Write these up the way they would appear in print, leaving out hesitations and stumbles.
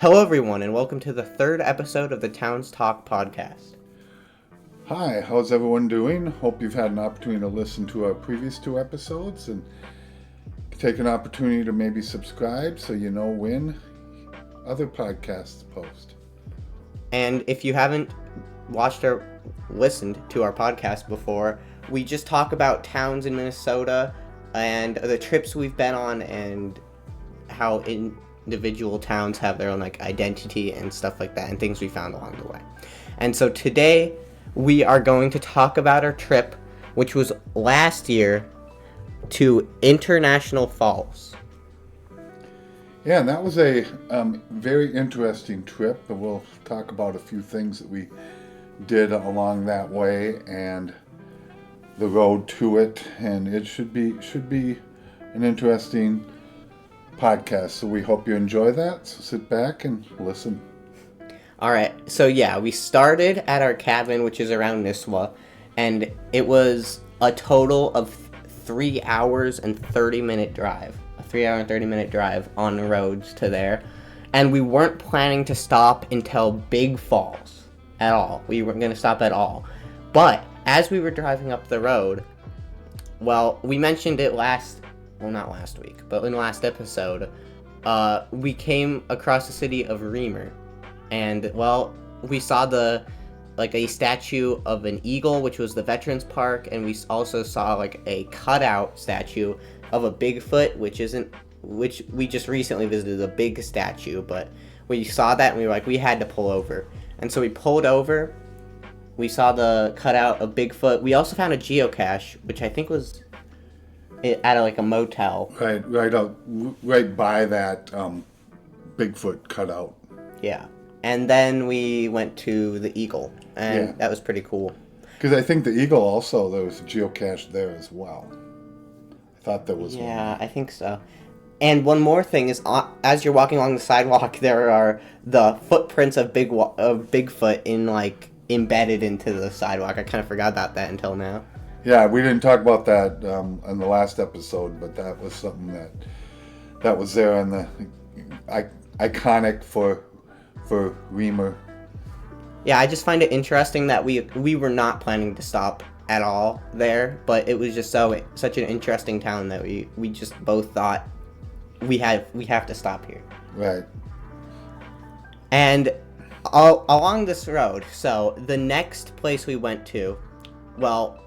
Hello everyone, and welcome to the third episode of the Towns Talk podcast. Hi, how's everyone doing? Hope you've had an opportunity to listen to our previous two episodes and take an opportunity to maybe subscribe so you know when other podcasts post. And if you haven't watched or listened to our podcast before, we just talk about towns in Minnesota and the trips we've been on and how individual towns have their own identity and stuff like that, and things we found along the way. And so today we are going to talk about our trip, which was last year, to International Falls. Yeah, and that was a very interesting trip, and we'll talk about a few things that we did along that way and the road to it, and it should be an interesting podcast, so we hope you enjoy that. So sit back and listen. Alright, so yeah, we started at our cabin, which is around Nisswa, and it was a total of 3 hours and 30-minute drive. A 3-hour and 30-minute drive on the roads to there. And we weren't planning to stop until Big Falls at all. We weren't going to stop at all. But as we were driving up the road, well, we mentioned it not last week, but in the last episode, we came across the city of Remer, and well, we saw a statue of an eagle, which was the Veterans Park, and we also saw a cutout statue of a Bigfoot, which we just recently visited, a big statue, but we saw that and we were we had to pull over, and so we pulled over. We saw the cutout of Bigfoot. We also found a geocache, which I think was at a motel. Right by that Bigfoot cutout. Yeah. And then we went to the Eagle, and that was pretty cool. Because I think the Eagle also, there was a geocache there as well. I thought there was one. Yeah, I think so. And one more thing is, as you're walking along the sidewalk, there are the footprints of Bigfoot embedded into the sidewalk. I kind of forgot about that until now. Yeah, we didn't talk about that in the last episode, but that was something that was there and iconic for Remer. Yeah, I just find it interesting that we were not planning to stop at all there, but it was just such an interesting town that we just both thought we have to stop here. Right. And along this road, so the next place we went to, well,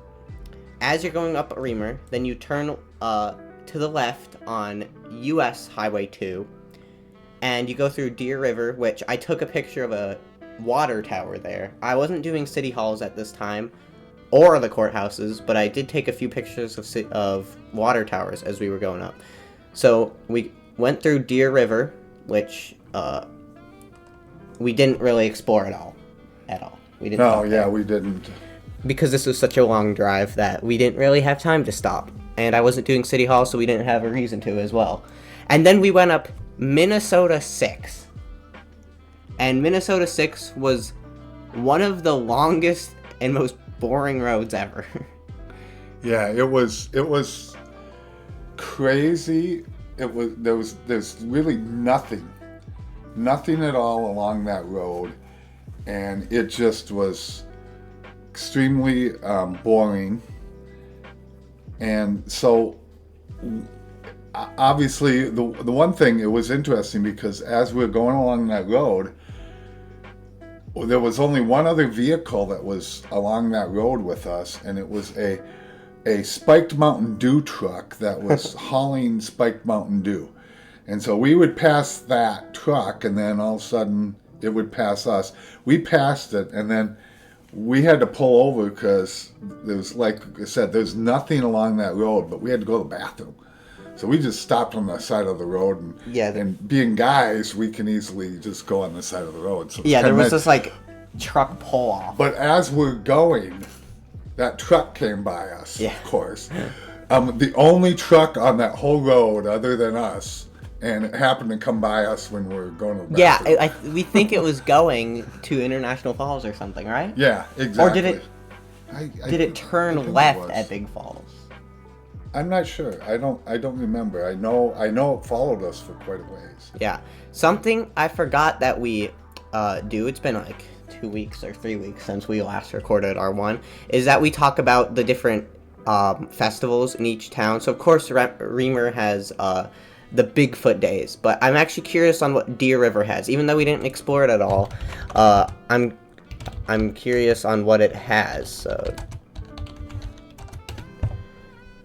as you're going up Remer, then you turn to the left on US Highway 2, and you go through Deer River, which I took a picture of a water tower there. I wasn't doing city halls at this time, or the courthouses, but I did take a few pictures of water towers as we were going up. So we went through Deer River, which we didn't really explore at all. We didn't. We didn't. Because this was such a long drive that we didn't really have time to stop. And I wasn't doing City Hall, so we didn't have a reason to as well. And then we went up Minnesota 6. And Minnesota 6 was one of the longest and most boring roads ever. Yeah, it was crazy. There's really nothing at all along that road. And it just was extremely boring, and so obviously the one thing, it was interesting because as we were going along that road, there was only one other vehicle that was along that road with us, and it was a Spiked Mountain Dew truck that was hauling Spiked Mountain Dew. And so we would pass that truck, and then all of a sudden it would pass us. We passed it, and then we had to pull over because there was, like I said, there's nothing along that road, but we had to go to the bathroom. So we just stopped on the side of the road, and being guys, we can easily just go on the side of the road. So there was this truck pull off. But as we're going, that truck came by us, of course. The only truck on that whole road other than us, and it happened to come by us when we were going to the bathroom. Yeah, we think it was going to International Falls or something, right? Yeah, exactly. Or did it turn left at Big Falls? I'm not sure. I don't remember. I know it followed us for quite a ways. Yeah. Something I forgot that we do, it's been like 2 weeks or 3 weeks since we last recorded our one, is that we talk about the different festivals in each town. So, of course, Reamer has the Bigfoot Days, but I'm actually curious on what Deer River has. Even though we didn't explore it at all, I'm curious on what it has.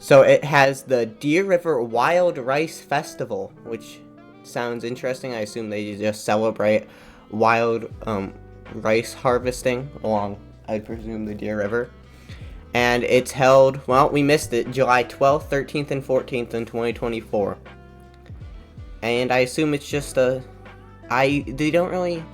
So it has the Deer River Wild Rice Festival, which sounds interesting. I assume they just celebrate wild rice harvesting along, I presume, the Deer River. And it's held, well, we missed it, July 12th, 13th, and 14th in 2024. And I assume it's just they don't really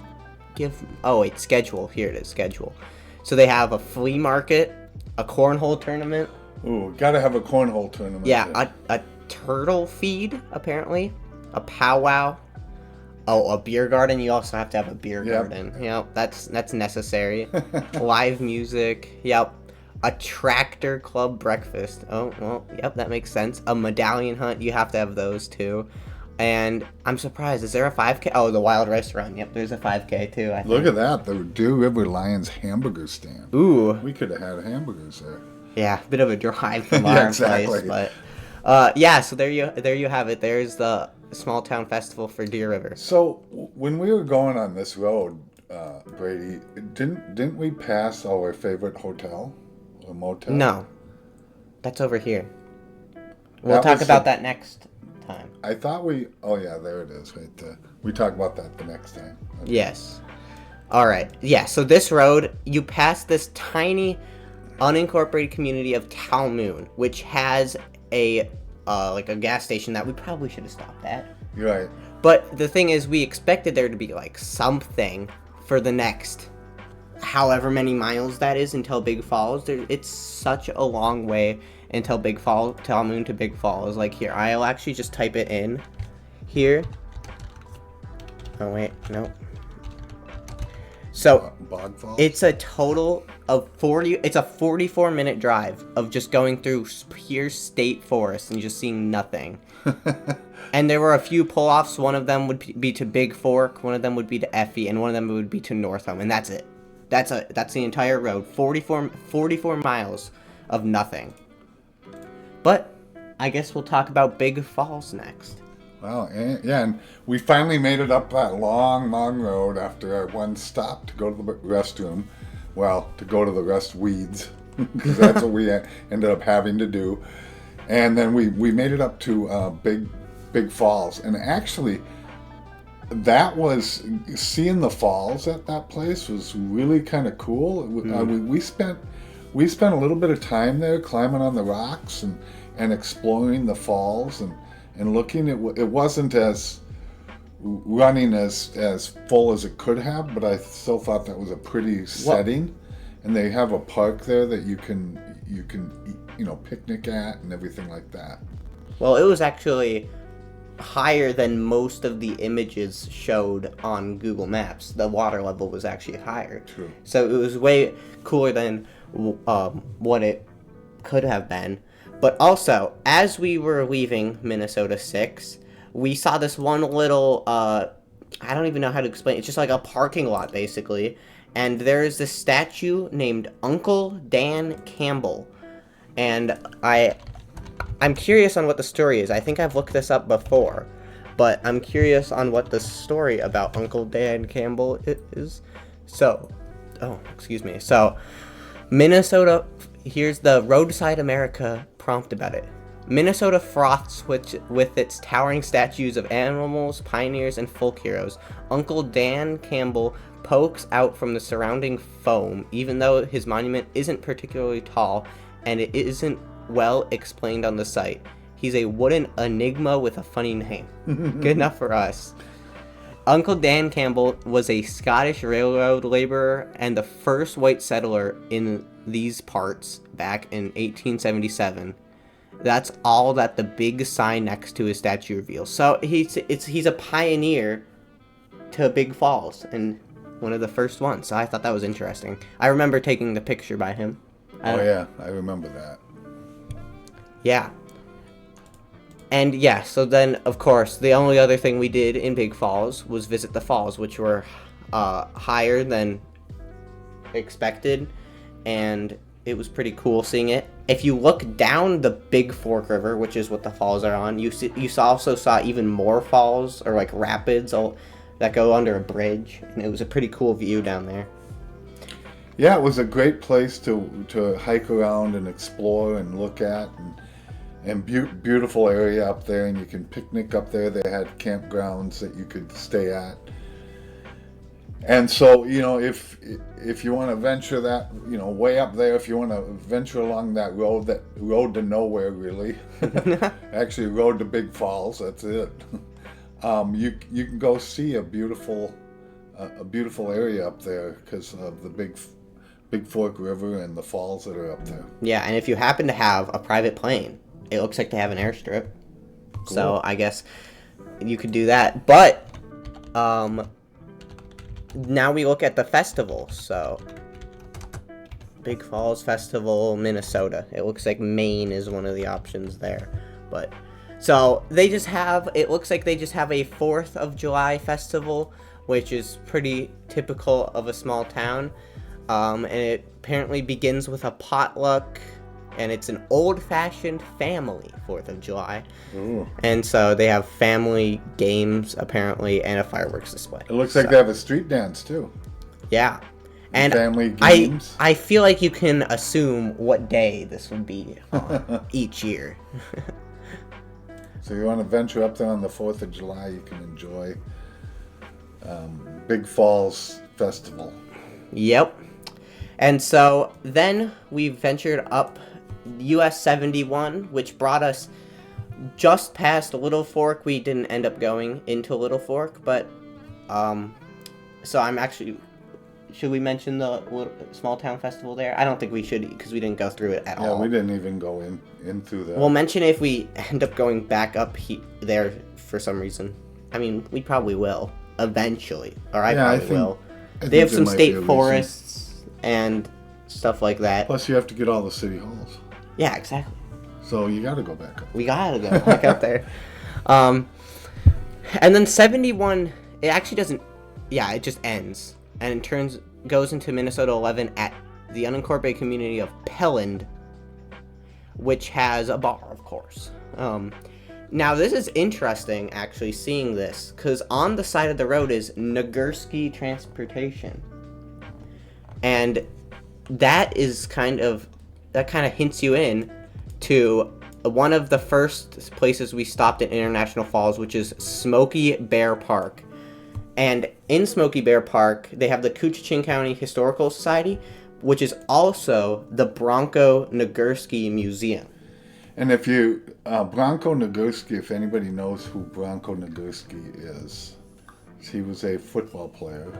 give, oh wait, schedule, here it is, schedule. So they have a flea market, a cornhole tournament. Ooh, gotta have a cornhole tournament. Yeah, a turtle feed, apparently. A powwow. Oh, a beer garden. You also have to have a beer garden. Yep, that's necessary. Live music. Yep. A tractor club breakfast. Oh, well, yep, that makes sense. A medallion hunt. You have to have those, too. And I'm surprised. Is there a 5K? Oh, the Wild Rice Run. Yep, there's a 5K, too, I think. Look at that. The Deer River Lions hamburger stand. Ooh. We could have had hamburgers there. Yeah, a bit of a drive from our place, but yeah. So there you have it. There's the small town festival for Deer River. So when we were going on this road, Brady, didn't we pass our favorite hotel or motel? No, that's over here. We'll talk about that next time. I thought we. Oh yeah, there it is, right there. We talk about that the next time. Okay. Yes. All right. Yeah. So this road, you pass this tiny unincorporated community of Talmoon, which has a like a gas station that we probably should have stopped at. You're right. But the thing is, we expected there to be like something for the next however many miles that is until Big Falls. It's such a long way until Big Falls, Talmoon to Big Falls. Like here, I'll actually just type it in here. Oh wait, no. So Bog Falls? It's a total of 44-minute drive of just going through pure state forest and just seeing nothing. And there were a few pull-offs. One of them would be to Big Fork, one of them would be to Effie, and one of them would be to Northome, and that's it. That's the entire road. 44 miles of nothing. But I guess we'll talk about Big Falls next. Wow, and we finally made it up that long road after our one stop to go to the restroom. Well, to go to the rest weeds, because that's what we ended up having to do. And then we made it up to Big Falls, and actually, that was seeing the falls at that place was really kind of cool. We spent a little bit of time there climbing on the rocks and exploring the falls and looking. It wasn't as running as full as it could have, but I still thought that was a pretty setting. And they have a park there that you can picnic at and everything like that. Well, it was actually higher than most of the images showed on Google Maps. The water level was actually higher. True. So it was way cooler than what it could have been. But also, as we were leaving Minnesota 6, we saw this one little, I don't even know how to explain it. It's just like a parking lot, basically. And there is this statue named Uncle Dan Campbell. And I'm curious on what the story is. I think I've looked this up before. But I'm curious on what the story about Uncle Dan Campbell is. So, Minnesota, here's the Roadside America prompt about it. Minnesota froths with its towering statues of animals, pioneers, and folk heroes. Uncle Dan Campbell pokes out from the surrounding foam, even though his monument isn't particularly tall and it isn't well explained on the site. He's a wooden enigma with a funny name. Good enough for us. Uncle Dan Campbell was a Scottish railroad laborer and the first white settler in these parts back in 1877. That's all that the big sign next to his statue reveals. So he's a pioneer to Big Falls and one of the first ones. So I thought that was interesting. I remember taking the picture by him. Oh yeah, I remember that. Yeah. And yeah, so then of course the only other thing we did in Big Falls was visit the falls, which were higher than expected, and it was pretty cool seeing it. If you look down the Big Fork River, which is what the falls are on, also saw even more falls or like rapids that go under a bridge, and it was a pretty cool view down there. Yeah, it was a great place to hike around and explore and look at, and beautiful area up there, and you can picnic up there. They had campgrounds that you could stay at. And so, if you want to venture that, way up there, if you want to venture along that road to nowhere, really, actually road to Big Falls, that's it. You can go see a beautiful area up there because of the Big Fork River and the falls that are up there. Yeah, and if you happen to have a private plane, it looks like they have an airstrip. Cool. So I guess you could do that. But now we look at the festival. So Big Falls Festival, Minnesota. It looks like Maine is one of the options there. But so it looks like they just have a 4th of July festival, which is pretty typical of a small town. And it apparently begins with a potluck, and it's an old-fashioned family 4th of July. Ooh. And so they have family games, apparently, and a fireworks display. It looks like they have a street dance, too. Yeah. And family games. I feel like you can assume what day this would be each year. So you want to venture up there on the 4th of July, you can enjoy Big Falls Festival. Yep. And so then we ventured up US 71, which brought us just past Little Fork. We didn't end up going into Little Fork, but so I'm actually, should we mention the small town festival there? I don't think we should, because we didn't go through it at all. Yeah, we didn't even go in through that. We'll mention if we end up going back up there for some reason. I mean, we probably will eventually, or I probably will. They have some state forests and stuff like that. Plus, you have to get all the city halls. Yeah, exactly. So you got to go back up. We got to go back up there. And then 71, it actually doesn't. Yeah, it just ends, and it goes into Minnesota 11 at the unincorporated community of Pelland, which has a bar, of course. Now, this is interesting, actually, seeing this, because on the side of the road is Nagurski Transportation. And that kind of hints you in to one of the first places we stopped at International Falls, which is Smoky Bear Park. And in Smoky Bear Park, they have the Koochiching County Historical Society, which is also the Bronco Nagurski Museum. And if Bronco Nagurski, if anybody knows who Bronco Nagurski is, he was a football player.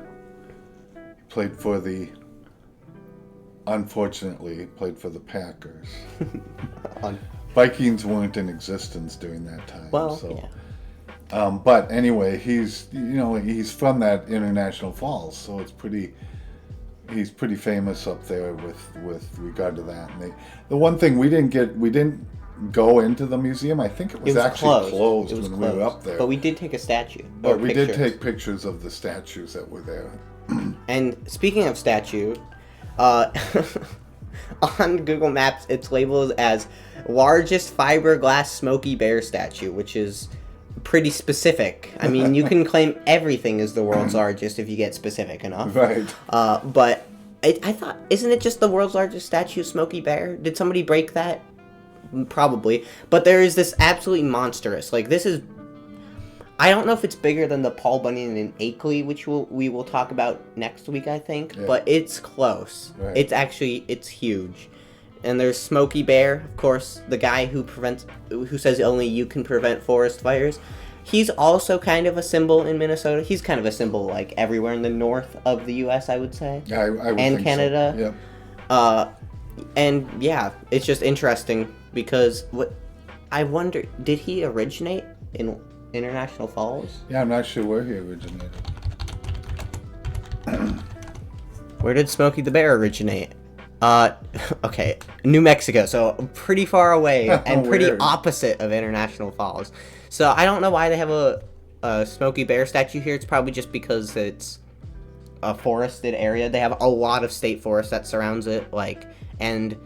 Unfortunately, played for the Packers. Vikings weren't in existence during that time. Well, so. Yeah. But anyway, he's from that International Falls, so he's pretty famous up there with regard to that. And the one thing we didn't go into the museum. I think it was actually closed when we were up there. But we did take a statue. But we did take pictures of the statues that were there. And speaking of statue, on Google Maps, it's labeled as largest fiberglass Smoky Bear statue, which is pretty specific. I mean, you can claim everything is the world's largest if you get specific enough. Right. But I thought, isn't it just the world's largest statue of Smoky Bear? Did somebody break that? Probably. But there is this absolutely monstrous, this is, I don't know if it's bigger than the Paul Bunyan in Akeley, which we will talk about next week, I think. Yeah. But it's close. Right. It's huge. And there's Smoky Bear, of course, the guy who says only you can prevent forest fires. He's also kind of a symbol in Minnesota. He's kind of a symbol everywhere in the north of the U.S., I would say. Yeah, I would and think Canada. So. Yeah. And yeah, it's just interesting because I wonder, did he originate in International Falls? Yeah, I'm not sure where he originated. Where did Smokey the Bear originate? Uh, okay, New Mexico, so pretty far away and pretty Weird. opposite of International Falls. So I don't know why they have a Smokey Bear statue here. It's probably just because it's a forested area. They have a lot of state forest that surrounds it, and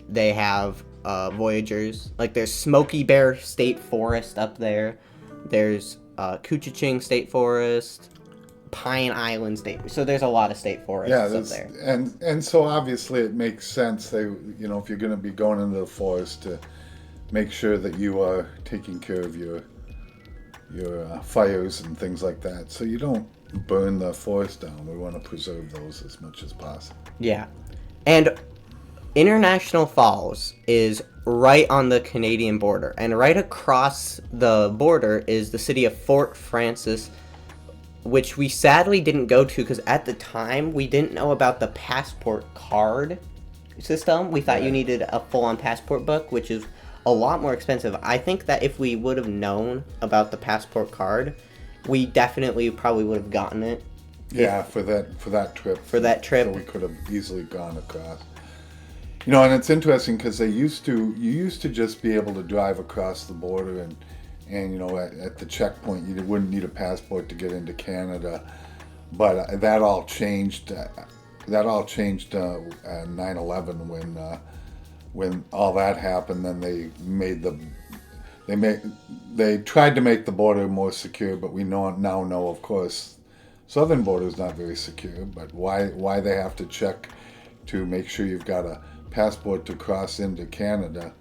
they have Voyagers. Like, there's Smokey Bear State Forest up there. There's Koochiching State Forest, Pine Island State. So there's a lot of state forests up there. and so obviously it makes sense. They, if you're going to be going into the forest, to make sure that you are taking care of your fires and things like that, so you don't burn the forest down. We want to preserve those as much as possible. Yeah. And International Falls is right on the Canadian border, and right across the border is the city of Fort Frances, which we sadly didn't go to because at the time we didn't know about the passport card system. We thought you needed a full-on passport book, which is a lot more expensive. I think that if we would have known about the passport card, we definitely probably would have gotten it. Yeah, for that trip. For that trip. So we could have easily gone across. And it's interesting because you used to just be able to drive across the border and at the checkpoint you wouldn't need a passport to get into Canada, but that all changed. That all changed 9/11 when all that happened. Then they tried to make the border more secure, but we now know, of course, southern border is not very secure. But why they have to check to make sure you've got a passport to cross into Canada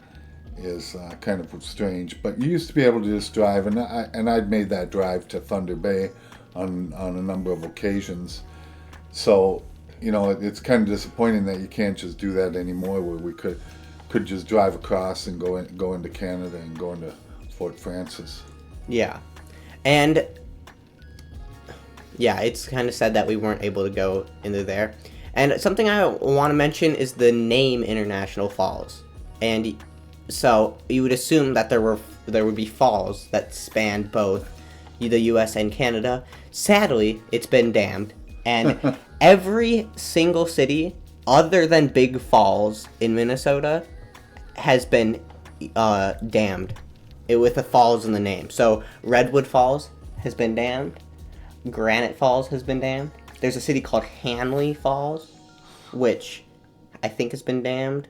is kind of strange. But you used to be able to just drive, and I'd made that drive to Thunder Bay on a number of occasions. So it's kind of disappointing that you can't just do that anymore, where we could just drive across and go into Canada and go into Fort Frances. Yeah. And yeah, it's kind of sad that we weren't able to go into there. And something I want to mention is the name International Falls. And so you would assume that there would be falls that spanned both the US and Canada. Sadly, it's been dammed. And every single city other than Big Falls in Minnesota has been dammed with the falls in the name. So Redwood Falls has been dammed. Granite Falls has been dammed. There's a city called Hanley Falls, which I think has been dammed.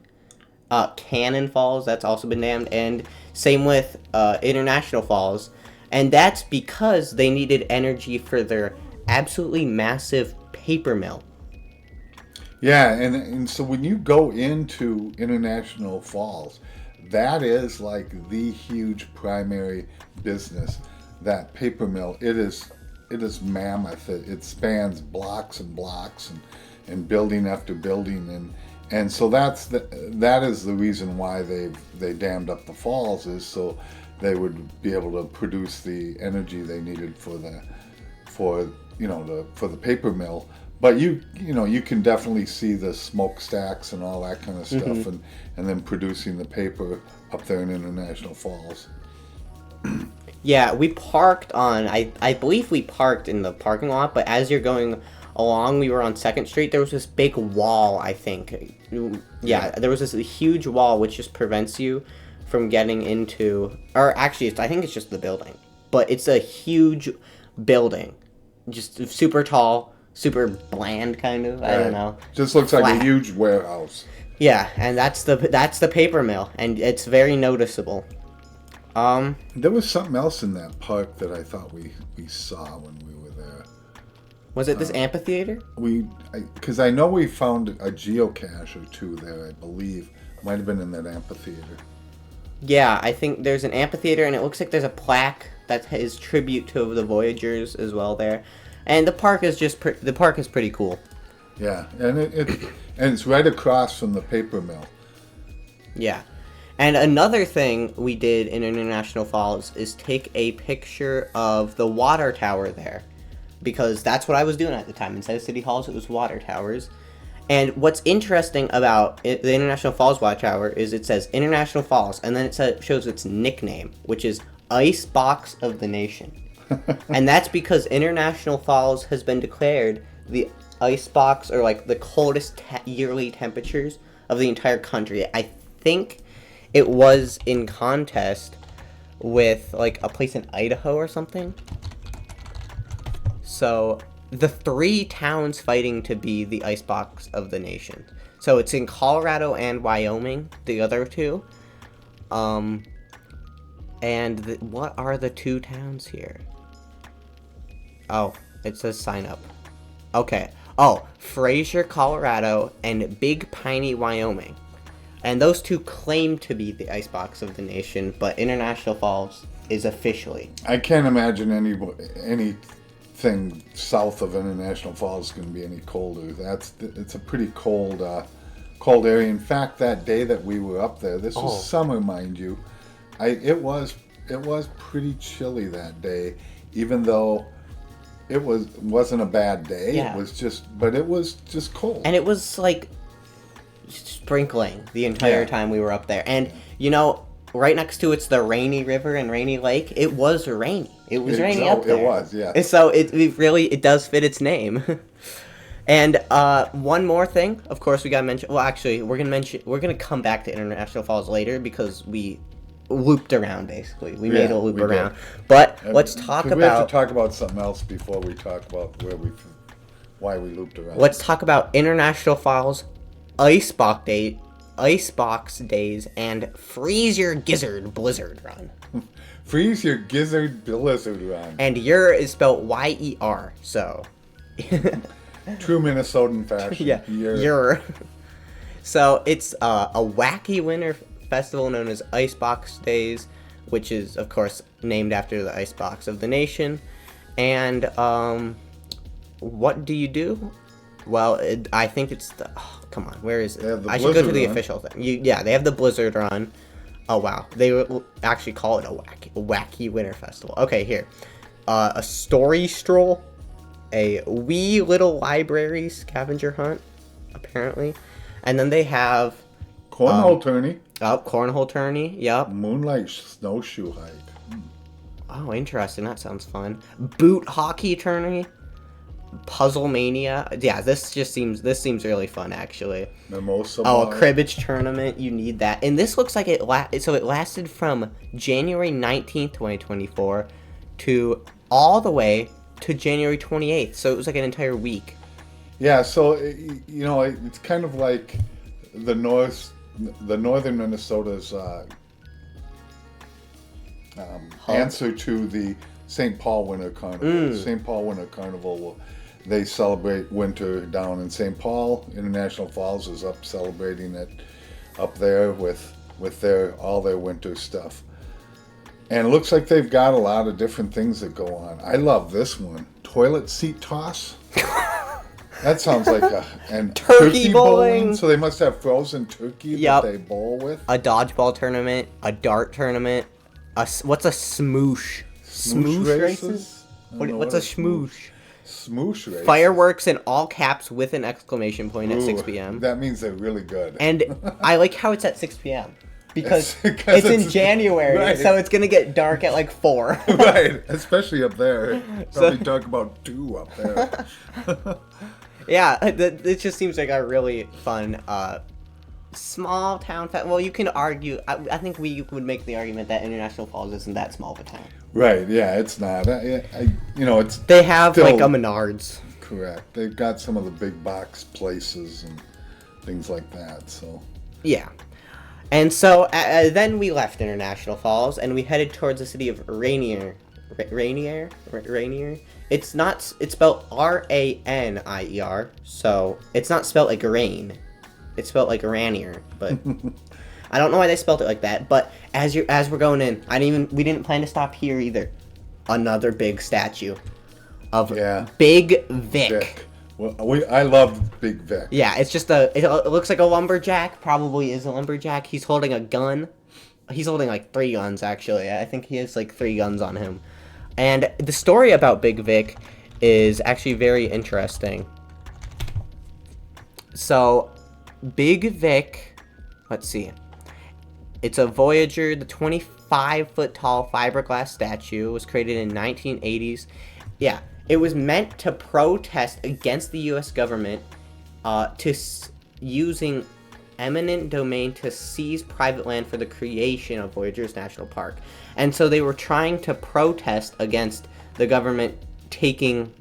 Cannon Falls, that's also been dammed. And same with International Falls. And that's because they needed energy for their absolutely massive paper mill. Yeah, and so when you go into International Falls, that is like the huge primary business, that paper mill. It is mammoth. It spans blocks and blocks and building after building, and so that is the reason why they dammed up the falls, is so they would be able to produce the energy they needed for the paper mill. But you can definitely see the smokestacks and all that kind of stuff, Mm-hmm. and then producing the paper up there in International Falls. Yeah, we parked on, I believe we parked in the parking lot, but as you're going along, we were on 2nd Street, there was this big wall, I think. Yeah, there was this huge wall which just prevents you from getting into, or actually, I think it's just the building. But it's a huge building, just super tall, super bland, kind of. I don't know. Just looks like Flat. a huge warehouse. Yeah, and that's the paper mill, and it's very noticeable. There was something else in that park that I thought we saw when we were there. Was it this amphitheater? Because I know we found a geocache or two there, I believe. Might have been in that amphitheater. Yeah, I think there's an amphitheater, and it looks like there's a plaque that is tribute to the Voyagers as well there. And the park is pretty cool. Yeah, and it's right across from the paper mill. Yeah. And another thing we did in International Falls is take a picture of the water tower there. Because that's what I was doing at the time. Instead of city halls, it was water towers. And what's interesting about the International Falls water tower is it says International Falls, and then it shows its nickname, which is Ice Box of the Nation. And that's because International Falls has been declared the ice box, or like the coldest yearly temperatures of the entire country. I think it was in contest with like a place in Idaho or something. So the 3 towns fighting to be the icebox of the nation. So it's in Colorado and Wyoming, the other 2. And what are the 2 towns here? Oh, it says sign up. Okay. Oh, Fraser, Colorado, and Big Piney, Wyoming. And those 2 claim to be the icebox of the nation, but International Falls is officially. I can't imagine anything south of International Falls is going to be any colder. It's a pretty cold area. In fact, that day that we were up there, this was summer, mind you. It was pretty chilly that day, even though it wasn't a bad day. Yeah. It was just cold. And it was like sprinkling the entire time we were up there. And you know, right next to it's the Rainy River and Rainy Lake. It was rainy. It was rainy up there. It was, yeah. And so it does fit its name. And one more thing, of course, we gotta mention. Well, actually, we're gonna come back to International Falls later because we looped around basically. We made a loop around. Did. But let's talk about. We have to talk about something else before we talk about why we looped around. Let's talk about International Falls Icebox Days and Freeze Your Gizzard Blizzard Run. Freeze Your Gizzard Blizzard Run. And Yer is spelled Y-E-R, so. True Minnesotan fashion. Yeah, Yer. So it's a wacky winter festival known as Icebox Days, which is, of course, named after the icebox of the nation. And what do you do? Well, I think it's the... Oh, come on, where is it? I should go to the official thing. They have the Blizzard Run. Oh, wow. They would actually call it a wacky winter festival. Okay, here. A story stroll. A wee little library scavenger hunt, apparently. And then they have... Cornhole tourney. Oh, cornhole tourney, yep. Moonlight snowshoe hike. Oh, interesting. That sounds fun. Boot hockey tourney. Puzzle Mania. Yeah, this seems really fun, actually. Mimosa Oh, bar. a cribbage tournament. You need that. And this looks like it lasted from January 19th, 2024 to all the way to January 28th. So it was like an entire week. Yeah, so it's kind of like the northern Minnesota's answer to the St. Paul Winter Carnival. St. Paul Winter Carnival, they celebrate winter down in St. Paul. International Falls is up celebrating it up there with all their winter stuff. And it looks like they've got a lot of different things that go on. I love this one. Toilet seat toss. That sounds like turkey bowling. So they must have frozen turkey that they bowl with. A dodgeball tournament, a dart tournament. What's a smoosh? Smoosh races? What's a smoosh? Smoosh races. Fireworks in all caps with an exclamation point at 6 p.m. That means they're really good. And I like how it's at 6 p.m. Because it's in January, right. So it's going to get dark at like 4. Right, especially up there. Probably talk about 2 up there. Yeah, it just seems like a really fun small town. Well, you can argue. I think we would make the argument that International Falls isn't that small of a town. Right. Yeah, it's not. It's. They have still, like a Menards. Correct. They've got some of the big box places and things like that. So. Yeah. And so then we left International Falls and we headed towards the city of Rainier. Rainier. It's spelled R-A-N-I-E-R, so it's not spelled like rain. It's spelled like Ranier, but I don't know why they spelled it like that. But as we're going in, we didn't plan to stop here either. Another big statue of Big Vic. Well, I love Big Vic. Yeah, it's just it looks like a lumberjack. Probably is a lumberjack. He's holding a gun. He's holding like 3 guns actually. I think he has like 3 guns on him. And the story about Big Vic is actually very interesting. So, Big Vic, let's see. It's a Voyager, the 25-foot tall fiberglass statue. It was created in 1980s. Yeah, it was meant to protest against the U.S. government using eminent domain to seize private land for the creation of Voyageurs National Park. And so they were trying to protest against the government taking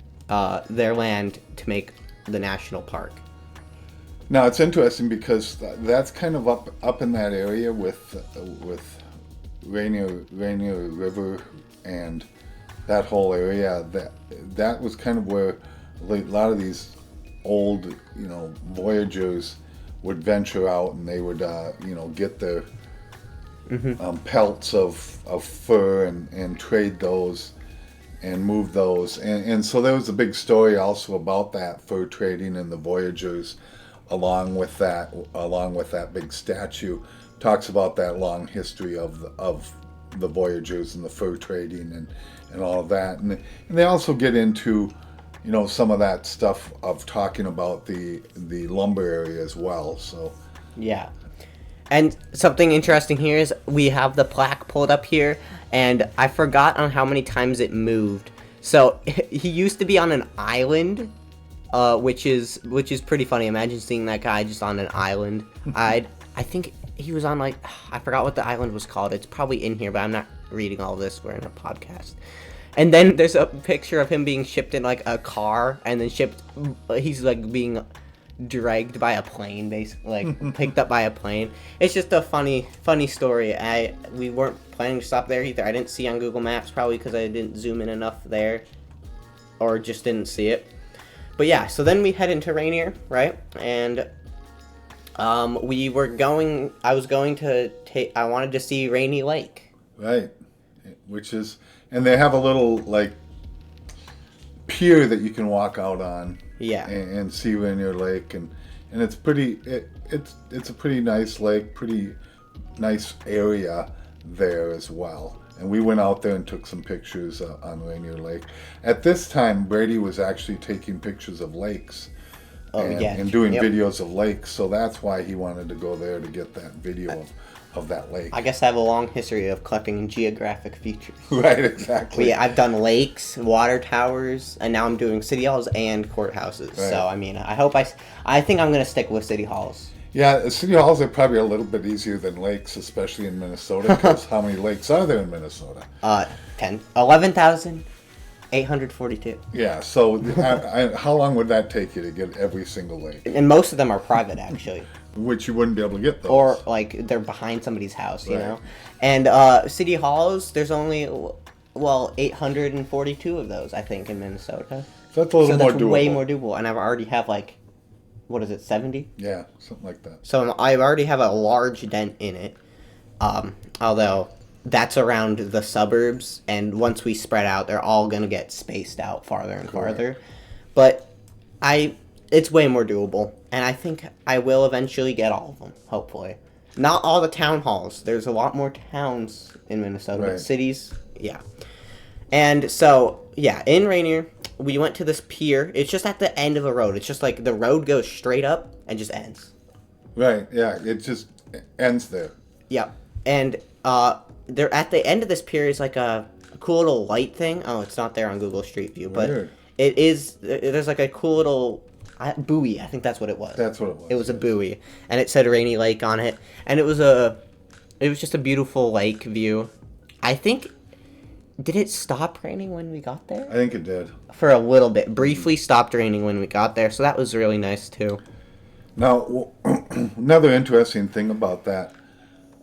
their land to make the national park. Now it's interesting because that's kind of up in that area with Rainier River and that whole area. That was kind of where a lot of these old, voyageurs would venture out, and they would get their pelts of fur and trade those and move those, and so there was a big story also about that fur trading and the voyageurs along with that big statue. Talks about that long history of the voyageurs and the fur trading and all of that, and they also get into some of that stuff of talking about the lumber area as well. So yeah. And something interesting here is we have the plaque pulled up here, and I forgot on how many times it moved. So he used to be on an island, which is pretty funny. Imagine seeing that guy just on an island. I think he was on, I forgot what the island was called. It's probably in here, but I'm not reading all this. We're in a podcast. And then there's a picture of him being shipped in a car, and then he's being dragged by a plane, basically, picked up by a plane. It's just a funny story. We weren't planning to stop there either. I didn't see on Google Maps, probably because I didn't zoom in enough there, or just didn't see it. But yeah, so then we head into Rainier, right? And I wanted to see Rainy Lake. Right, and they have a little pier that you can walk out on. Yeah. And see Rainier Lake, and it's pretty. It's a pretty nice lake, pretty nice area there as well. And we went out there and took some pictures on Rainier Lake. At this time, Brady was actually taking pictures of lakes. And doing videos of lakes, so that's why he wanted to go there to get that video of that lake. I guess I have a long history of collecting geographic features. Right, exactly. But yeah, I've done lakes, water towers, and now I'm doing city halls and courthouses. Right. So I mean, I think I'm gonna stick with city halls. Yeah, city halls are probably a little bit easier than lakes, especially in Minnesota, because how many lakes are there in Minnesota? 11,842. Yeah, so how long would that take you to get every single lake? And most of them are private, actually. Which you wouldn't be able to get those. Or, they're behind somebody's house, you know? And city halls, there's only, 842 of those, I think, in Minnesota. So that's a little more doable. So that's way more doable. And I already have, 70? Yeah, something like that. So I already have a large dent in it. Although that's around the suburbs, and once we spread out, they're all going to get spaced out farther and farther. But it's way more doable, and I think I will eventually get all of them, hopefully. Not all the town halls. There's a lot more towns in Minnesota, but cities, yeah. And so, yeah, in Rainier, we went to this pier. It's just at the end of a road. It's just the road goes straight up and just ends. Right, yeah, it just ends there. Yeah, and there at the end of this pier is a cool little light thing. Oh, it's not there on Google Street View, but Weird. It is. There's a cool little buoy. I think that's what it was. That's what it was. It was a buoy, and it said Rainy Lake on it, and it was just a beautiful lake view. I think. Did it stop raining when we got there? I think it did. For a little bit. Briefly stopped raining when we got there, so that was really nice too. Now, another interesting thing about that,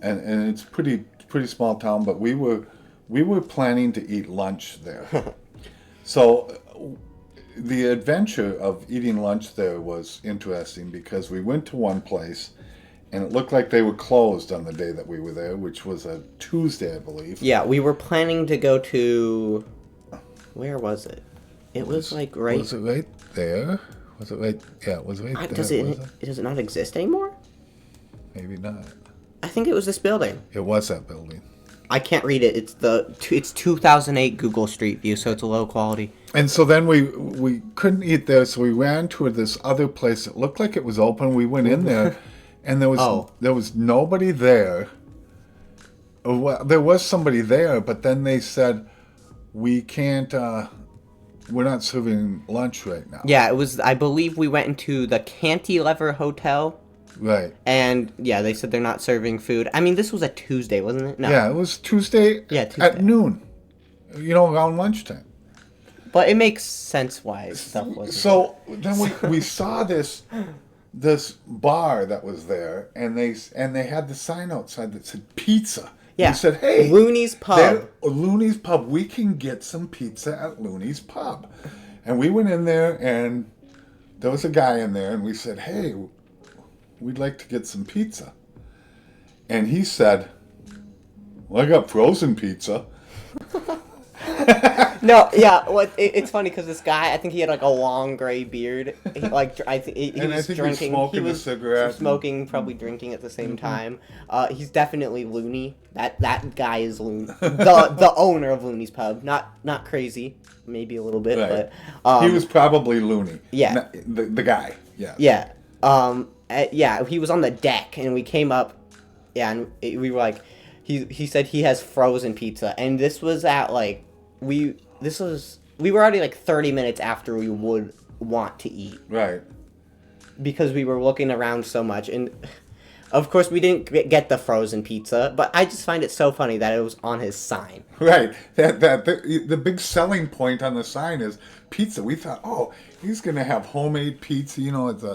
and it's pretty small town, but we were planning to eat lunch there. So the adventure of eating lunch there was interesting because we went to one place, and it looked like they were closed on the day that we were there, which was a Tuesday, I believe. Yeah, we were planning to go to... Where was it? It was right... Was it right there? Was it right... Yeah, it was right there. Does it not exist anymore? Maybe not. I think it was this building. It was that building. I can't read it. It's 2008 Google Street View, so it's a low quality. And so then we couldn't eat there, so we ran to this other place. It looked like it was open. We went in there... And there was nobody there. Well, there was somebody there, but then they said, we can't, we're not serving lunch right now. Yeah, it was, I believe we went into the Cantilever Hotel Right. And yeah, they said they're not serving food. I mean, this was a Tuesday, wasn't it? No. Yeah, it was Tuesday, Yeah, Tuesday. at noon. Around lunchtime. But it makes sense why stuff wasn't. So then we saw this bar that was there, and they had the sign outside that said pizza. Yeah. We said, hey, Looney's Pub. Looney's Pub. We can get some pizza at Looney's Pub. And we went in there, and there was a guy in there, and we said, hey, we'd like to get some pizza. And he said, well, I got frozen pizza. No, yeah. It's funny because this guy, I think he had like a long gray beard. He, like I think he was drinking. Smoking a cigarette. Smoking, probably drinking at the same time. He's definitely loony. That guy is loony. The owner of Looney's Pub. Not crazy. Maybe a little bit, Right. but He was probably loony. Yeah. The guy. Yeah. yeah. Yeah. He was on the deck, and we came up. Yeah, and we were like, he said he has frozen pizza, and this was at like we were already like 30 minutes after we would want to eat Right. because we were looking around so much, and of course we didn't get the frozen pizza, but I just find it so funny that it was on his sign. Right. The big selling point on the sign is pizza. We thought, oh, he's gonna have homemade pizza. It's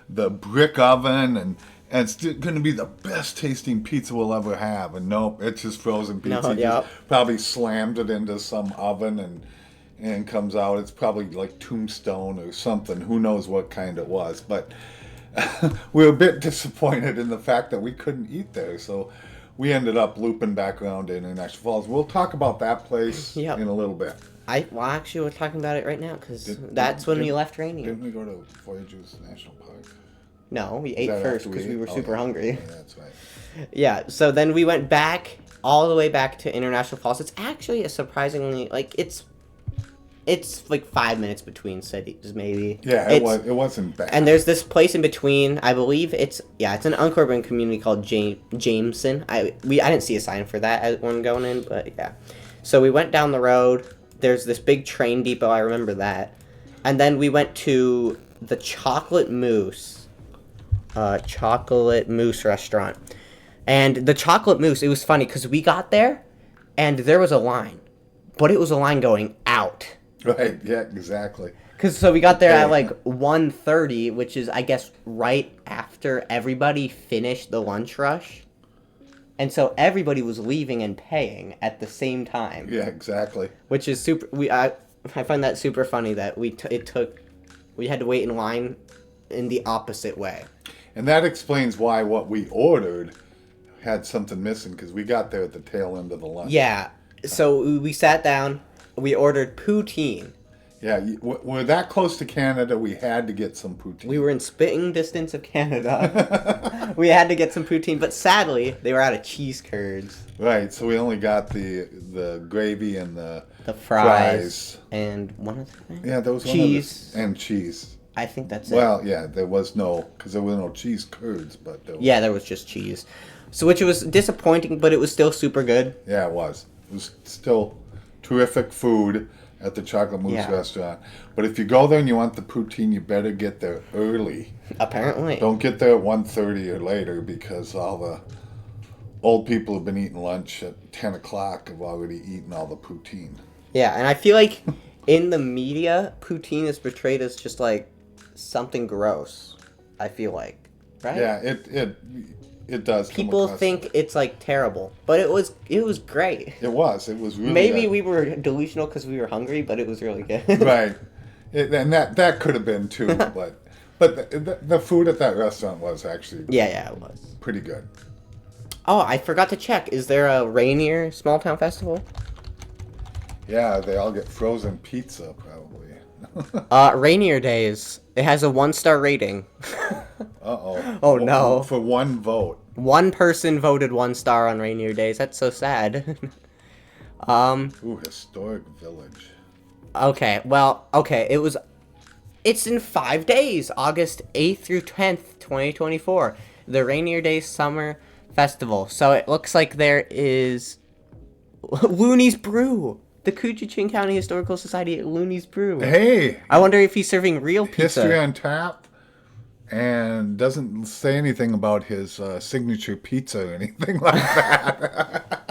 the brick oven, and it's going to be the best tasting pizza we'll ever have. And nope, it's just frozen pizza. No, He yep. just probably slammed it into some oven and comes out. It's probably like Tombstone or something. Who knows what kind it was. But we were a bit disappointed in the fact that we couldn't eat there. So we ended up looping back around to International Falls. We'll talk about that place Yep. in a little bit. Actually, we're talking about it right now because that's when we left Rainier. Didn't we go to Voyageurs National Park? No, we Is ate that first after because we were ate? super yeah. hungry. Yeah, that's right. Yeah, so then we went back all the way back to International Falls. It's actually a surprisingly it's like 5 minutes between cities, maybe. Yeah, it wasn't bad. And there's this place in between. I believe it's an unincorporated community called Jameson. I didn't see a sign for that as one going in, but yeah. So we went down the road. There's this big train depot. I remember that. And then we went to the Chocolate Moose restaurant. And the Chocolate Moose, it was funny because we got there and there was a line, but it was a line going out. Right, yeah, exactly. So we got there at like 1:30, which is, I guess, right after everybody finished the lunch rush. And so everybody was leaving and paying at the same time. Yeah, exactly. Which is super, I find that super funny that we had to wait in line in the opposite way. And that explains why what we ordered had something missing, because we got there at the tail end of the lunch. Yeah, so we sat down, we ordered poutine. Yeah, we're that close to Canada, we had to get some poutine. We were in spitting distance of Canada. We had to get some poutine, but sadly, they were out of cheese curds. Right, so we only got the gravy and the fries. And one other thing? Yeah, there was cheese. And cheese. I think that's it. Well, yeah, there was because there were no cheese curds, but there was just cheese. So, which was disappointing, but it was still super good. Yeah, it was. It was still terrific food at the Chocolate Moose restaurant. But if you go there and you want the poutine, you better get there early. Apparently. Don't get there at 1:30 or later, because all the old people who've been eating lunch at 10 o'clock have already eaten all the poutine. Yeah, and I feel like in the media, poutine is portrayed as just like something gross. I feel like, right? Yeah, it does. People think it's like terrible, but it was great. It was really Maybe good. we were delusional because we were hungry, but it was really good. Right, and that could have been too, but the food at that restaurant was actually yeah, it was pretty good. Oh, I forgot to check. Is there a Rainier Small Town Festival? Yeah, they all get frozen pizza probably. Rainier Days. It has a 1-star rating. Uh-oh. Oh, no. For one vote. One person voted 1 star on Rainier Days. That's so sad. Ooh, historic village. Okay, it's in 5 days, August 8th through 10th, 2024. The Rainier Days Summer Festival. So it looks like there is Looney's Brew. The Coochin County Historical Society at Looney's Brew. Hey! I wonder if he's serving real pizza. History on tap. and doesn't say anything about his signature pizza or anything like that.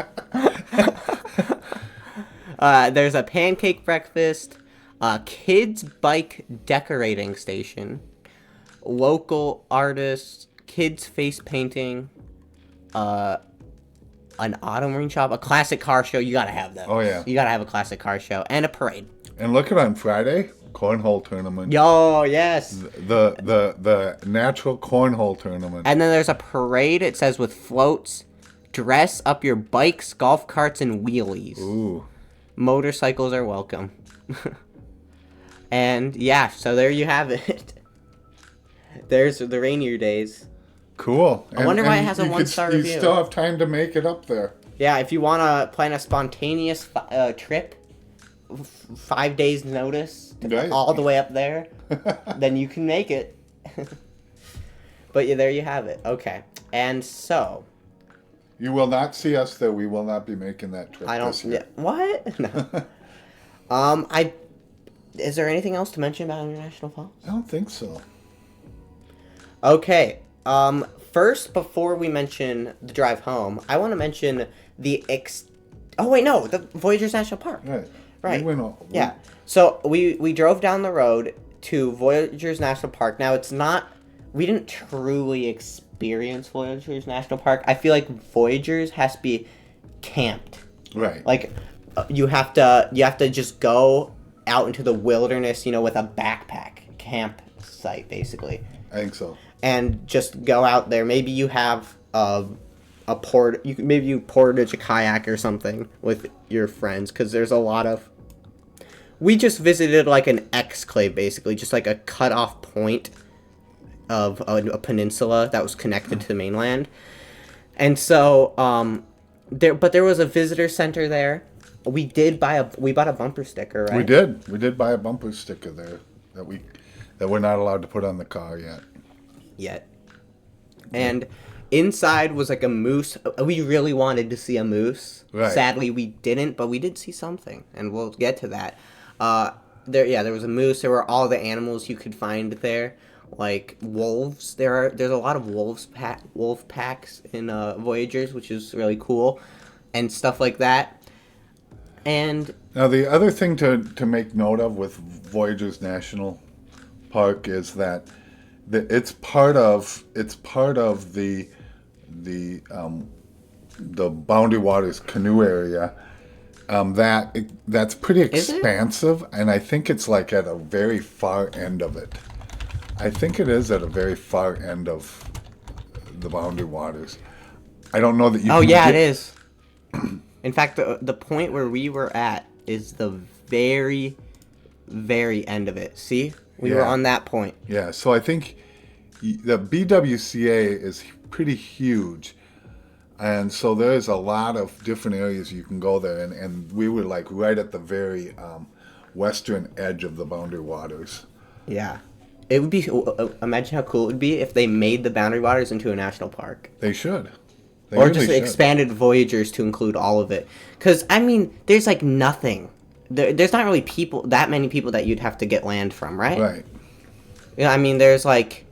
There's a pancake breakfast, a kids bike decorating station, local artists, kids face painting, uh, an auto marine shop, a classic car show. You gotta have those. Oh, yeah. You gotta have a classic car show and a parade. And look at on Friday, cornhole tournament. Yo, yes. The natural cornhole tournament. And then there's a parade. It says with floats, dress up your bikes, golf carts, and wheelies. Ooh. Motorcycles are welcome. And yeah, so there you have it. There's the Rainier Days. Cool. I wonder why it has a you 1-star You review. still have time to make it up there. Yeah, if you want to plan a spontaneous trip, 5 days notice, Right. all the way up there, then you can make it. But yeah, there you have it. Okay. And so, You will not see us there. We will not be making that trip I don't... this year. What? No. Is there anything else to mention about International Falls? I don't think so. Okay. First, before we mention the drive home, I want to mention the Oh wait, no, the Voyageurs National Park. Right. Right. We Yeah. So we drove down the road to Voyageurs National Park. Now it's not. We didn't truly experience Voyageurs National Park. I feel like Voyageurs has to be camped. Right. Like you have to just go out into the wilderness, with a backpack campsite basically. I think so. And just go out there. Maybe you have a port. Maybe you portage a kayak or something with your friends, because there's a lot of. We just visited like an exclave, basically, just like a cut-off point of a peninsula that was connected to the mainland, and so there was a visitor center there. We bought a bumper sticker, right? We did buy a bumper sticker there that we're not allowed to put on the car yet. And inside was like a moose. We really wanted to see a moose. Right. Sadly, we didn't, but we did see something, and we'll get to that. There was a moose. There were all the animals you could find there, like wolves. There's a lot of wolf packs in Voyageurs, which is really cool, and stuff like that. And Now the other thing to make note of with Voyageurs National Park is that it's part of the Boundary Waters canoe area. That's pretty Is it? expansive, and I think it's like at a very far end of it. I think it is at a very far end of the Boundary Waters. I don't know that you. oh can yeah, get- it is. In fact, the point where we were at is the very, very end of it. See, we were Yeah. on that point. Yeah, so I think the BWCA is pretty huge, and so there's a lot of different areas you can go there, and we were like right at the very western edge of the Boundary Waters. Yeah. It would be. Imagine how cool it would be if they made the Boundary Waters into a national park. They should. They Or really just should. expanded Voyageurs to include all of it. Because, I mean, there's like nothing. There's not really that many people that you'd have to get land from, right? Right. Yeah, I mean, there's like.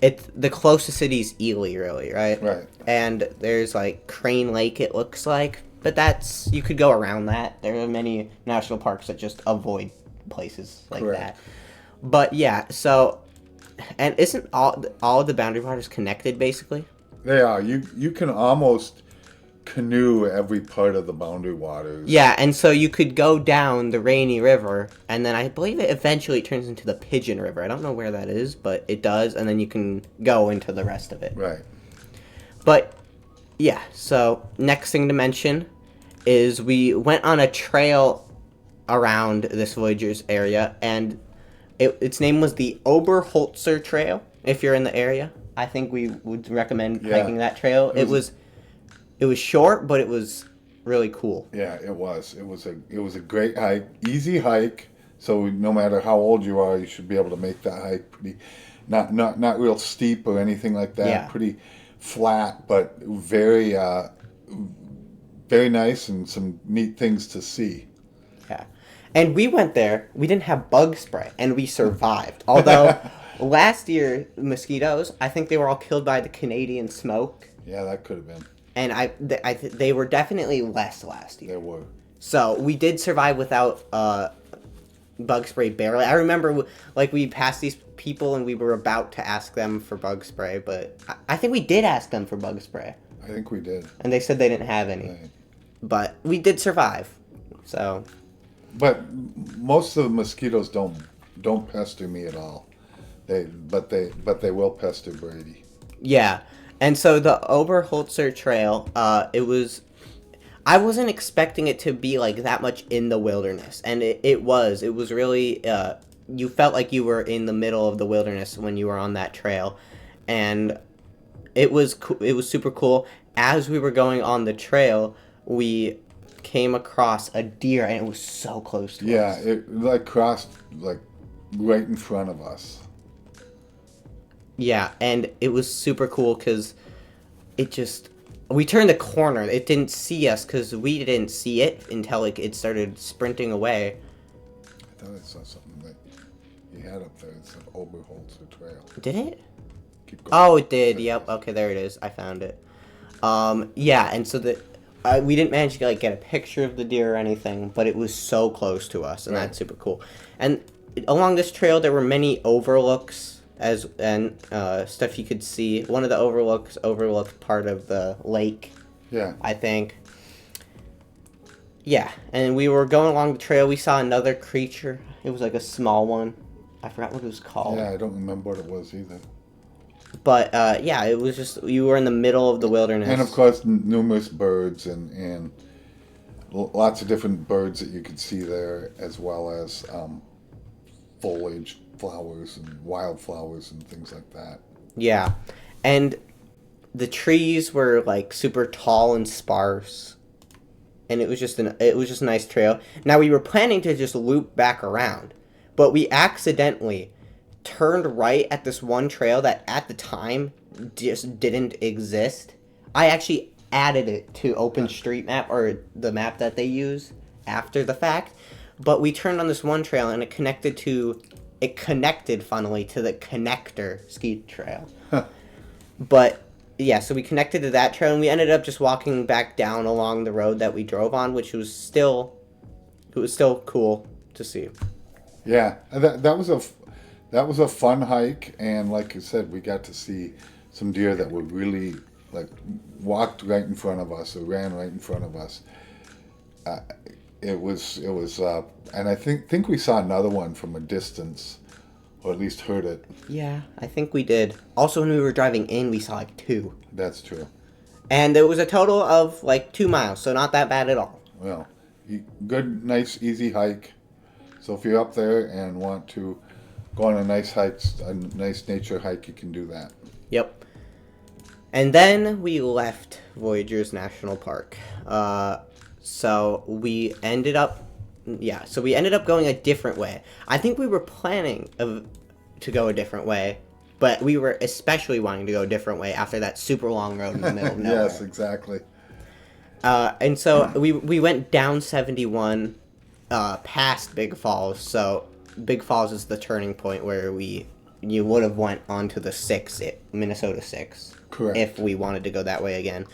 The closest city's Ely, really, right? Right. And there's like Crane Lake, it looks like. But you could go around that. There are many national parks that just avoid places like Correct. that. But yeah, so. And isn't all of the Boundary Waters connected, basically? They are. You can almost canoe every part of the Boundary Waters. Yeah, and so you could go down the Rainy River, and then I believe it eventually turns into the Pigeon River. I don't know where that is, but it does, and then you can go into the rest of it. Right. But, yeah, so next thing to mention is we went on a trail around this Voyageurs area, and its name was the Oberholzer Trail, if you're in the area. I think we would recommend Yeah. hiking that trail. It was short, but it was really cool. Yeah, it was. It was a great hike, easy hike. So no matter how old you are, you should be able to make that hike pretty, not real steep or anything like that. Yeah. Pretty flat, but very very nice and some neat things to see. Yeah. And we went there, we didn't have bug spray, and we survived. Although Last year, mosquitoes, I think they were all killed by the Canadian smoke. Yeah, that could have been. And they were definitely less last year. There were. So we did survive without bug spray barely. I remember like we passed these people and we were about to ask them for bug spray, but I think we did ask them for bug spray. I think we did. And they said they didn't have any. Right. But we did survive. So. But most of the mosquitoes don't pester me at all. But they will pester Brady. Yeah. And so the Oberholzer Trail, it was. I wasn't expecting it to be like that much in the wilderness, and it was. It was really. You felt like you were in the middle of the wilderness when you were on that trail, and it was super cool. As we were going on the trail, we came across a deer, and it was so close to us. Yeah, it like crossed like right in front of us. Yeah, and it was super cool because it just. We turned the corner. It didn't see us because we didn't see it until it started sprinting away. I thought I saw something that you had up there. It said Oberholzer Trail. Did it? Keep going. Oh, it did. Yep. Okay, there it is. I found it. Yeah, and so we didn't manage to like get a picture of the deer or anything, but it was so close to us, and Right. that's super cool. And along this trail, there were many overlooks and stuff you could see. One of the overlooks overlooked part of the lake, Yeah. I think. Yeah, and we were going along the trail. We saw another creature. It was like a small one. I forgot what it was called. Yeah, I don't remember what it was either. But yeah, it was just you were in the middle of the wilderness. And of course, numerous birds and lots of different birds that you could see there, as well as foliage, flowers, and wildflowers and things like that. Yeah, and the trees were like super tall and sparse, and it was just a nice trail. Now we were planning to just loop back around, but we accidentally turned right at this one trail that at the time just didn't exist. I actually added it to OpenStreetMap, or the map that they use after the fact, but we turned on this one trail and it connected funnily to the Connector ski trail. But yeah, so we connected to that trail and we ended up just walking back down along the road that we drove on, which was still cool to see. Yeah, and that was a fun hike, and like you said, we got to see some deer that were really like walked right in front of us or ran right in front of us. It was, and I think we saw another one from a distance, or at least heard it. Yeah, I think we did. Also, when we were driving in, we saw like 2. That's true. And there was a total of like 2 miles, so not that bad at all. Well, good, nice, easy hike. So if you're up there and want to go on a nice hike, a nice nature hike, you can do that. Yep. And then we left Voyageurs National Park. So we ended up going a different way. I think we were planning to go a different way, but we were especially wanting to go a different way after that super long road in the middle of nowhere. Yes, exactly. And so we went down 71 past Big Falls. So Big Falls is the turning point where you would have went onto the 6, Minnesota 6. Correct. If we wanted to go that way again.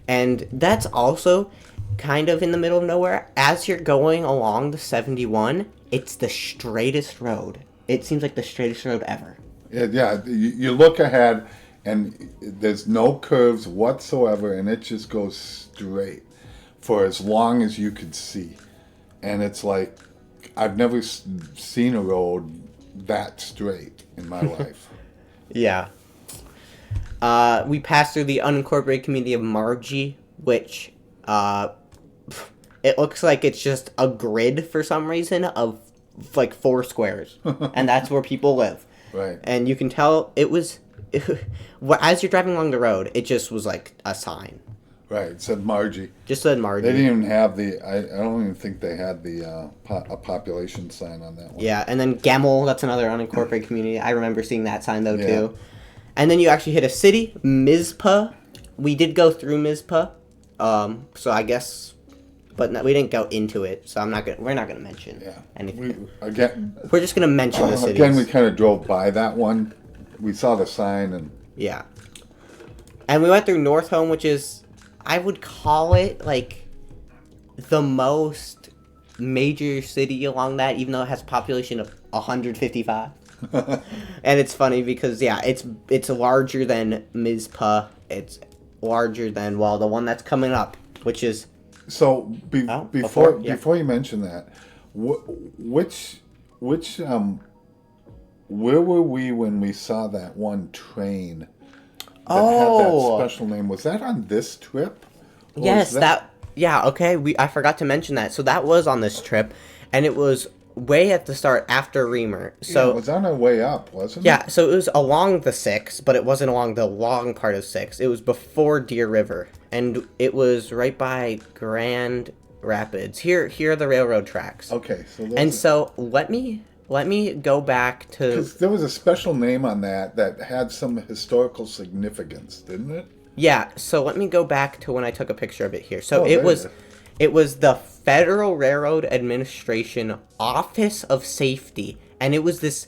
And that's also kind of in the middle of nowhere. As you're going along the 71, it's the straightest road. It seems like the straightest road ever. Yeah, you look ahead and there's no curves whatsoever, and it just goes straight for as long as you could see. And it's like, I've never seen a road that straight in my life. Yeah. We passed through the unincorporated community of Margie, which it looks like it's just a grid for some reason of like 4 squares, and that's where people live. Right. And you can tell as you're driving along the road, it just was like a sign. Right. It said Margie. Just said Margie. They didn't even have I don't even think they had a population sign on that one. Yeah, and then Gemmel, that's another unincorporated community. I remember seeing that sign though Yeah. too. And then you actually hit a city, Mizpah. We did go through Mizpah, so I guess but we didn't go into it, so we're not gonna mention anything. We're just gonna mention the cities. Again, we kind of drove by that one. We saw the sign and yeah, and we went through North Home, which is, I would call it like the most major city along that, even though it has a population of 155. And it's funny because it's larger than Mizpah. It's larger than the one that's coming up, which is. So before you mention that, which where were we when we saw that one train that had that special name? Was that on this trip? Yes, okay. I forgot to mention that. So that was on this trip, and it was way at the start after Reamer. So it was on our way up, wasn't it? Yeah, so it was along the 6, but it wasn't along the long part of 6. It was before Deer River, and it was right by Grand Rapids. Here are the railroad tracks. Okay, so let me go back to, because there was a special name on that had some historical significance, didn't it? Yeah, so let me go back to when I took a picture of it here. So it was the Federal Railroad Administration Office of Safety, and it was this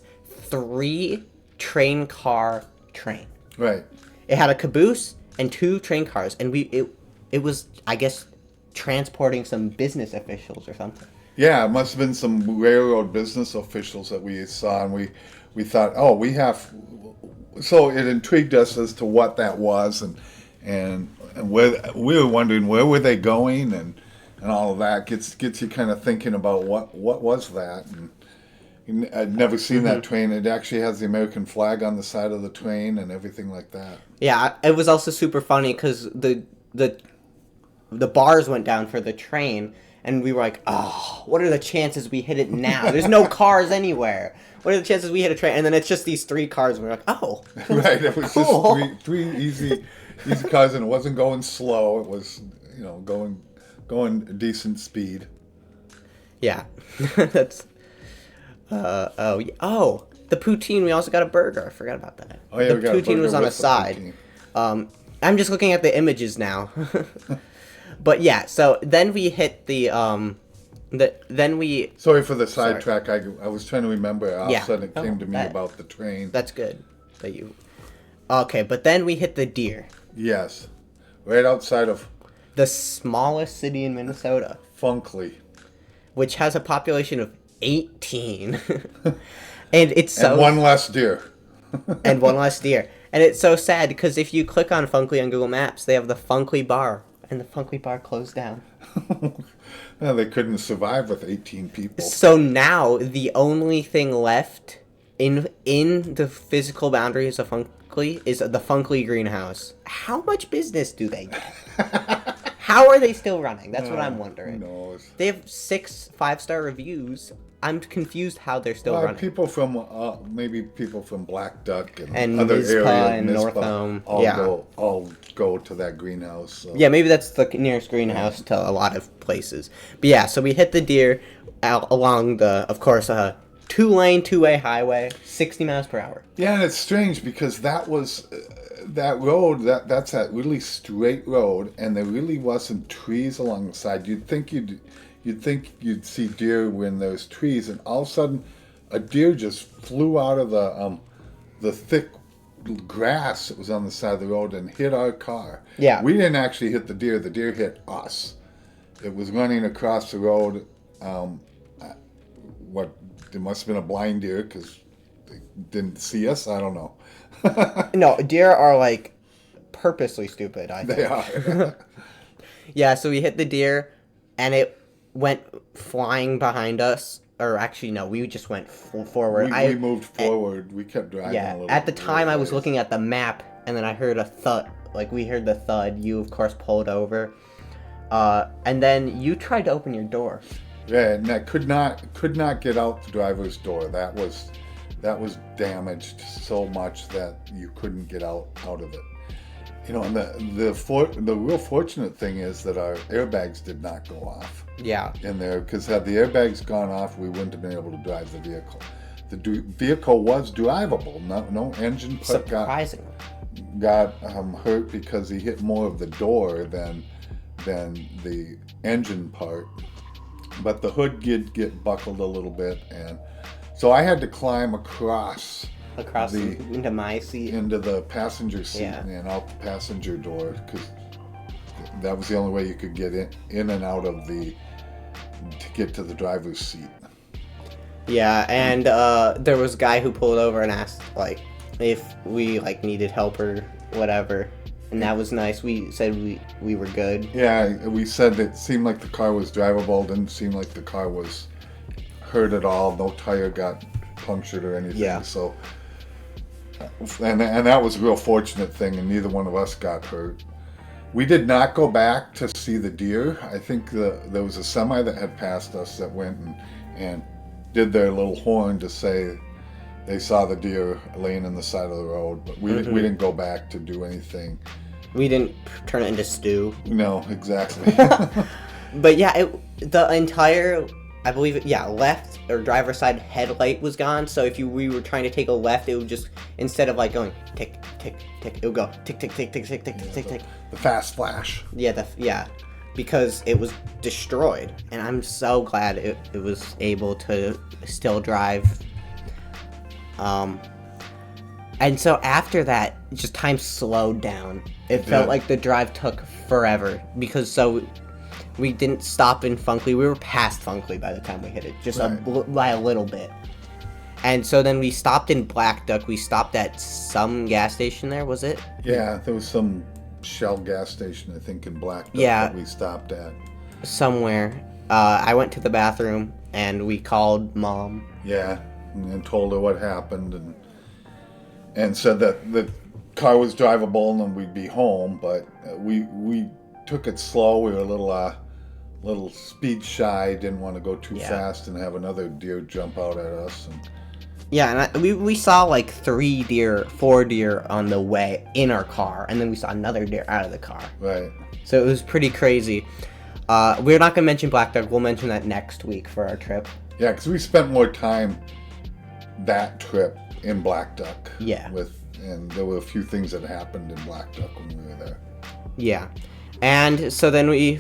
3-train-car train. Right. It had a caboose and 2 train cars, and it was, I guess, transporting some business officials or something. Yeah, it must have been some railroad business officials that we saw, and we thought, we have. So it intrigued us as to what that was, and where we were wondering where were they going, and all of that gets you kind of thinking about what was that. And I'd never seen that train. It actually has the American flag on the side of the train and everything like that. Yeah, it was also super funny because the bars went down for the train, and we were like, what are the chances we hit it now? There's no cars anywhere. What are the chances we hit a train? And then it's just these 3 cars, and we're like, right. It was cool. Just three easy cars, and it wasn't going slow. It was going decent speed. Yeah. That's the poutine. We also got a burger. I forgot about that. Oh yeah, the poutine was on the side. I'm just looking at the images now. But yeah, so then we hit the Sorry for the sidetrack. I was trying to remember. All of a sudden it came to me about the train. That's good. Okay, but then we hit the Deer. Yes. Right outside of the smallest city in Minnesota. Funkley. Which has a population of 18. And it's and one less deer. And one less deer. And it's so sad because if you click on Funkley on Google Maps, they have the Funkley Bar. And the Funkley Bar closed down. Well, they couldn't survive with 18 people. So now the only thing left in the physical boundaries of Funkley is the Funkley Greenhouse. How much business do they get? How are they still running? That's what I'm wondering. Who knows? They have 6 5-star reviews. I'm confused how they're still running. People from maybe people from Black Duck and other Mizpah areas, and North Home, all go to that greenhouse. So. Yeah, maybe that's the nearest greenhouse to a lot of places. But yeah, so we hit the Deer along the, of course, 2-lane, 2-way highway, 60 miles per hour. Yeah, and it's strange because that was that road. That's that really straight road, and there really wasn't trees along the side. You'd think you'd see deer when there's trees, and all of a sudden, a deer just flew out of the thick grass that was on the side of the road and hit our car. Yeah. We didn't actually hit the deer. The deer hit us. It was running across the road. There must have been a blind deer because they didn't see us. I don't know. No, deer are like purposely stupid, I think. They are. Yeah, so we hit the deer, and it went flying behind us. Or actually, no, we just went forward. We moved forward. We kept driving a little. At the time, I was looking at the map, and then I heard a thud. Like, we heard the thud. You, of course, pulled over. And then you tried to open your door. Yeah, and I could not get out the driver's door. That was damaged so much that you couldn't get out of it. You know, and the real fortunate thing is that our airbags did not go off. Yeah. In there, because had the airbags gone off, we wouldn't have been able to drive the vehicle. The vehicle was drivable. No engine part got hurt because he hit more of the door than the engine part, but the hood did get buckled a little bit, and so I had to climb across into my seat. into the passenger seat Yeah. and out the passenger door, because that was the only way you could get in and out of to get to the driver's seat. Yeah, and there was a guy who pulled over and asked like if we like needed help or whatever, and that was nice. We said we were good. Yeah, we said it seemed like the car was drivable. Didn't seem like the car was hurt at all. No tire got punctured or anything. Yeah. So, and that was a real fortunate thing, and neither one of us got hurt. We did not go back to see the deer. I think there was a semi that had passed us that went and did their little horn to say they saw the deer laying in the side of the road, but we didn't go back to do anything. We didn't turn it into stew. No, exactly. But yeah, the entire, I believe, left or driver's side headlight was gone. So if we were trying to take a left, it would just, instead of like going tick, tick, tick, it would go tick, tick, tick, tick, tick, tick, tick, tick, tick. The fast flash. Yeah, because it was destroyed. And I'm so glad it was able to still drive. And so after that, just time slowed down. It felt like the drive took forever because we didn't stop in Funkley. We were past Funkley by the time we hit it, just by a little bit. And so then we stopped in Black Duck. We stopped at some gas station there, was it? Yeah, there was some Shell gas station, I think, in Black Duck that we stopped at. Somewhere. I went to the bathroom and we called Mom. Yeah, and told her what happened and said that the car was drivable and then we'd be home, but we took it slow. We were a little speed shy, didn't want to go too fast and have another deer jump out at us. Yeah, and we saw like 4 deer on the way in our car, and then we saw another deer out of the car. Right. So it was pretty crazy. We're not going to mention Black Duck. We'll mention that next week for our trip. Yeah, because we spent more time that trip in Black Duck. Yeah. And there were a few things that happened in Black Duck when we were there. Yeah. And so then we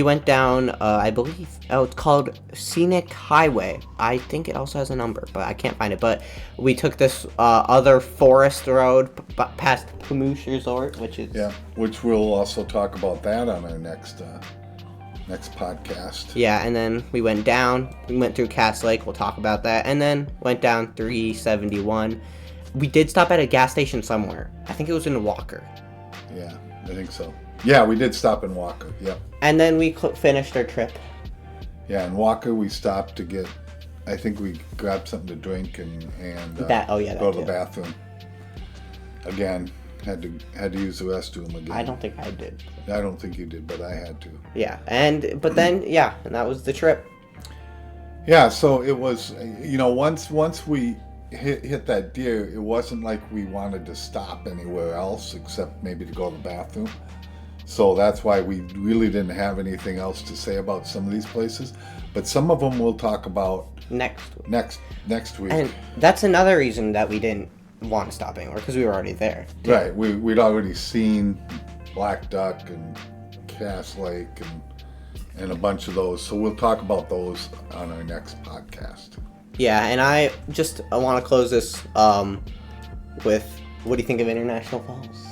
went down, I believe, it's called Scenic Highway. I think it also has a number, but I can't find it. But we took this other forest road past Pamoosh Resort, which is... Yeah, which we'll also talk about that on our next podcast. Yeah, and then we went down. We went through Cass Lake. We'll talk about that. And then went down 371. We did stop at a gas station somewhere. I think it was in Walker. Yeah, I think so. Yeah, we did stop in Walker, yep. And then we finished our trip. Yeah, in Walker we stopped to get, I think we grabbed something to drink and go to the bathroom. Again, had to use the restroom again. I don't think I did. I don't think you did, but I had to. Yeah, and that was the trip. Yeah, so it was, once we hit that deer, it wasn't like we wanted to stop anywhere else except maybe to go to the bathroom. So that's why we really didn't have anything else to say about some of these places. But some of them we'll talk about next week. And that's another reason that we didn't want to stop anywhere, because we were already there. Right. We'd already seen Black Duck and Cass Lake and a bunch of those. So we'll talk about those on our next podcast. Yeah, and I want to close this with, what do you think of International Falls?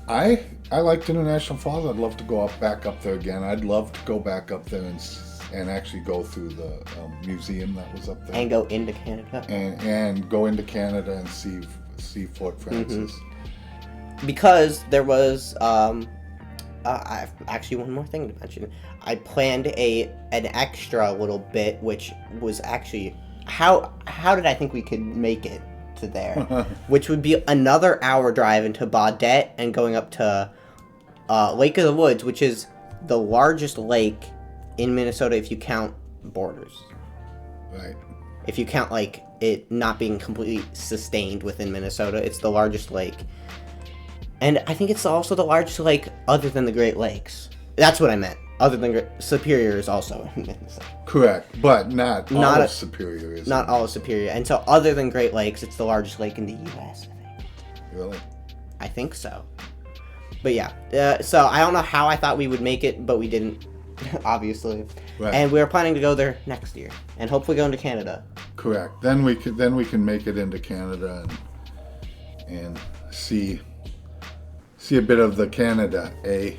I liked International Falls. I'd love to go back up there again. I'd love to go back up there and actually go through the museum that was up there. And go into Canada. And go into Canada and see Fort Frances. Mm-hmm. Because there was actually one more thing to mention. I planned an extra little bit, which was actually how did I think we could make it to there, which would be another hour drive into Baudette and going up to Lake of the Woods, which is the largest lake in Minnesota if you count borders. Right. If you count like it not being completely sustained within Minnesota, it's the largest lake. And I think it's also the largest lake other than the Great Lakes. That's what I meant. Other than Superior is also in Minnesota. Correct, but not all of Superior is. Not all of Superior. And so other than Great Lakes, it's the largest lake in the U.S., I think. Really? I think so. But yeah, so I don't know how I thought we would make it, but we didn't, obviously. Right. And we're planning to go there next year, and hopefully go into Canada. Correct. Then we can make it into Canada and see a bit of the Canada, eh?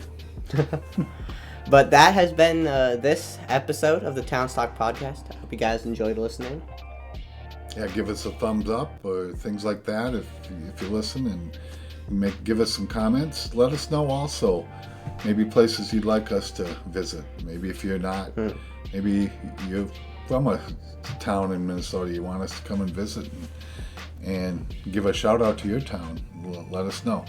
But that has been this episode of the Town Talk Podcast. I hope you guys enjoyed listening. Yeah, give us a thumbs up or things like that if you listen, and give us some comments. Let us know also maybe places you'd like us to visit. Maybe if you're not, maybe you're from a town in Minnesota, you want us to come and visit and give a shout out to your town. Let us know.